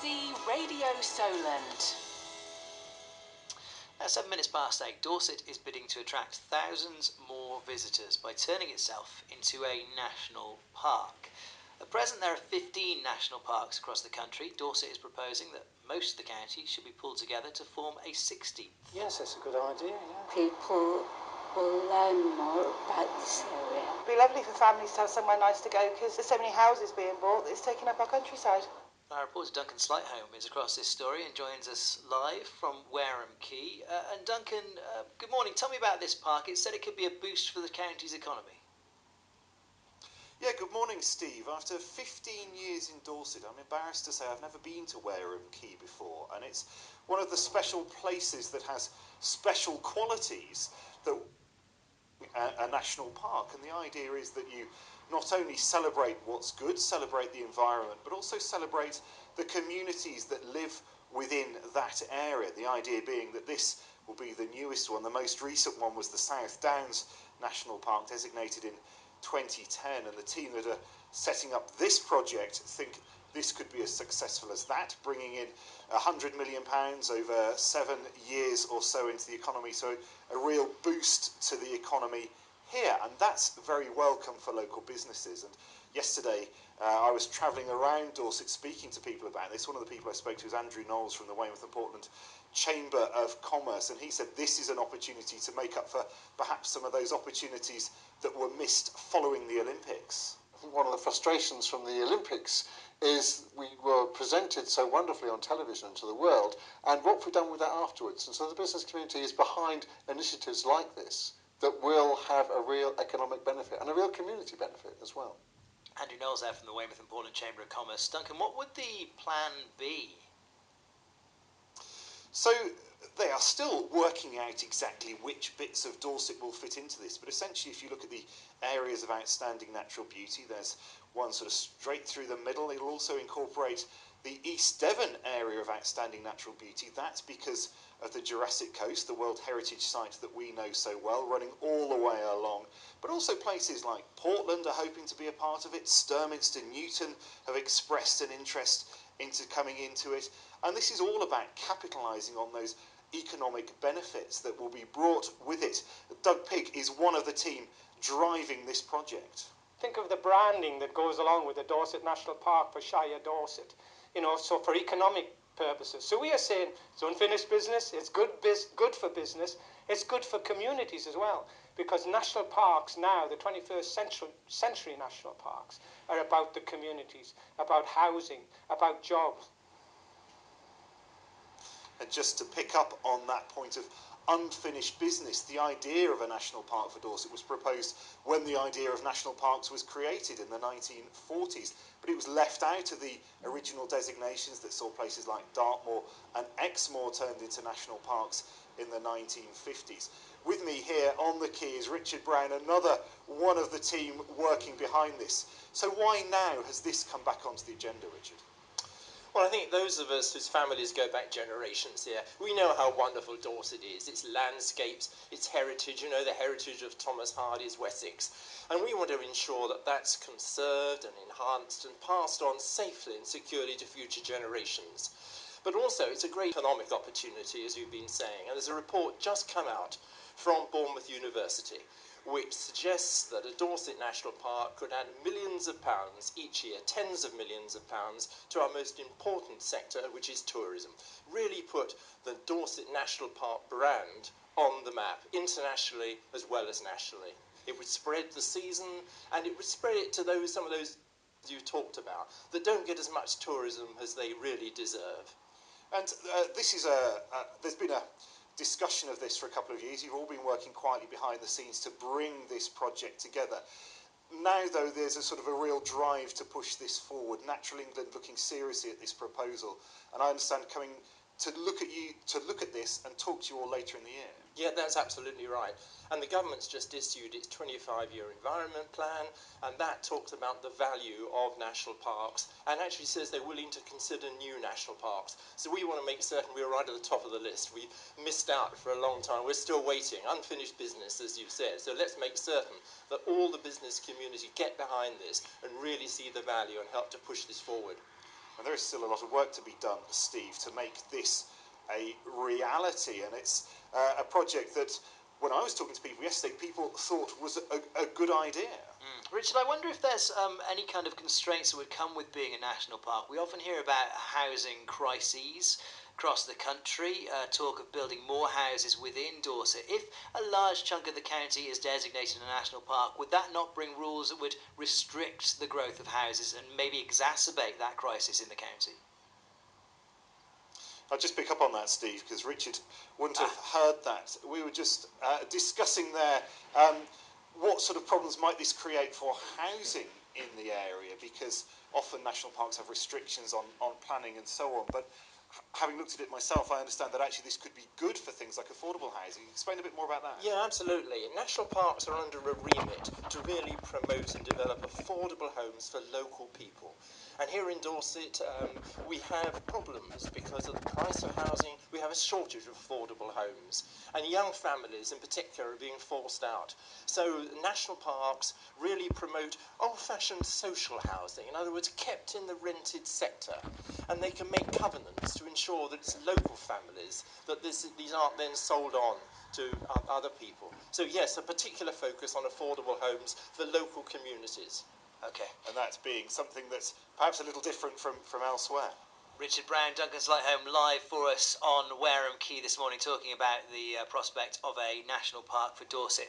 BBC Radio Solent. At 8 Dorset is bidding to attract thousands more visitors by turning itself into a national park. At present there are 15 national parks across the country. Dorset is proposing that most of the county should be pulled together to form a 16th. Yes, that's a good idea, yeah. People will learn more about this area. It'd be lovely for families to have somewhere nice to go because there's so many houses being bought that it's taking up our countryside. Our reporter Duncan Slightholme is across this story and joins us live from Wareham Quay. And Duncan, good morning. Tell me about this park. It said it could be a boost for the county's economy. Yeah, good morning, Steve. After 15 years in Dorset, I'm embarrassed to say I've never been to Wareham Quay before, and it's one of the special places that has special qualities that a national park. And the idea is that you not only celebrate what's good, celebrate the environment, but also celebrate the communities that live within that area. The idea being that this will be the newest one. The most recent one was the South Downs National Park, designated in 2010, and the team that are setting up this project think this could be as successful as that, bringing in £100 million over 7 years or so into the economy, so a real boost to the economy here, and that's very welcome for local businesses. And yesterday I was travelling around Dorset speaking to people about this. One of the people I spoke to was Andrew Knowles from the Weymouth and Portland Chamber of Commerce, and he said this is an opportunity to make up for perhaps some of those opportunities that were missed following the Olympics. I think one of the frustrations from the Olympics is we were presented so wonderfully on television to the world, and what have we done with that afterwards? And so the business community is behind initiatives like this that will have a real economic benefit and a real community benefit as well. Andrew Knowles there from the Weymouth and Portland Chamber of Commerce. Duncan, what would the plan be? So they are still working out exactly which bits of Dorset will fit into this, but essentially if you look at the areas of outstanding natural beauty, there's one sort of straight through the middle. It'll also incorporate the East Devon area of outstanding natural beauty. That's because of the Jurassic Coast, the World Heritage Site that we know so well, running all the way along. But also places like Portland are hoping to be a part of it. Sturminster, Newton have expressed an interest into coming into it. And this is all about capitalising on those economic benefits that will be brought with it. Doug Pigg is one of the team driving this project. Think of the branding that goes along with the Dorset National Park for Shire Dorset, so for economic purposes. So we are saying it's unfinished business, it's good for business, it's good for communities as well, because national parks now, the 21st century national parks, are about the communities, about housing, about jobs. And just to pick up on that point of unfinished business, the idea of a national park for Dorset was proposed when the idea of national parks was created in the 1940s, but it was left out of the original designations that saw places like Dartmoor and Exmoor turned into national parks in the 1950s. With me here on the quay is Richard Brown, another one of the team working behind this. So why now has this come back onto the agenda, Richard? Well, I think those of us whose families go back generations here, we know how wonderful Dorset is, its landscapes, its heritage, the heritage of Thomas Hardy's Wessex. And we want to ensure that that's conserved and enhanced and passed on safely and securely to future generations. But also, it's a great economic opportunity, as you've been saying. And there's a report just come out from Bournemouth University, which suggests that a Dorset National Park could add millions of pounds each year, tens of millions of pounds, to our most important sector, which is tourism. Really put the Dorset National Park brand on the map, internationally as well as nationally. It would spread the season, and it would spread it to some of those you talked about, that don't get as much tourism as they really deserve. And there's been a discussion of this for a couple of years. You've all been working quietly behind the scenes to bring this project together. Now, though, there's a sort of a real drive to push this forward. Natural England looking seriously at this proposal, and I understand coming to look at this and talk to you all later in the year. Yeah, that's absolutely right. And the government's just issued its 25-year environment plan, and that talks about the value of national parks and actually says they're willing to consider new national parks. So we want to make certain we're right at the top of the list. We missed out for a long time. We're still waiting. Unfinished business, as you've said. So let's make certain that all the business community get behind this and really see the value and help to push this forward. And there is still a lot of work to be done, Steve, to make this a reality. And it's a project that, when I was talking to people yesterday, people thought was a good idea. Richard, I wonder if there's any kind of constraints that would come with being a national park. We often hear about housing crises across the country, talk of building more houses within Dorset. If a large chunk of the county is designated a national park, would that not bring rules that would restrict the growth of houses and maybe exacerbate that crisis in the county? I'll just pick up on that, Steve, because Richard wouldn't have heard that. We were just discussing there what sort of problems might this create for housing in the area, because often national parks have restrictions on planning and so on. But having looked at it myself, I understand that actually this could be good for things like affordable housing. Explain a bit more about that. Yeah, absolutely. National parks are under a remit to really promote and develop affordable homes for local people. And here in Dorset, we have problems because of the price of housing. We have a shortage of affordable homes. And young families in particular are being forced out. So national parks really promote old-fashioned social housing, in other words, kept in the rented sector. And they can make covenants to ensure that it's local families, that these aren't then sold on to other people. So yes, a particular focus on affordable homes for local communities. Okay. And that's being something that's perhaps a little different from elsewhere. Richard Brown, Duncan's Light Home, live for us on Wareham Quay this morning, talking about the prospect of a national park for Dorset.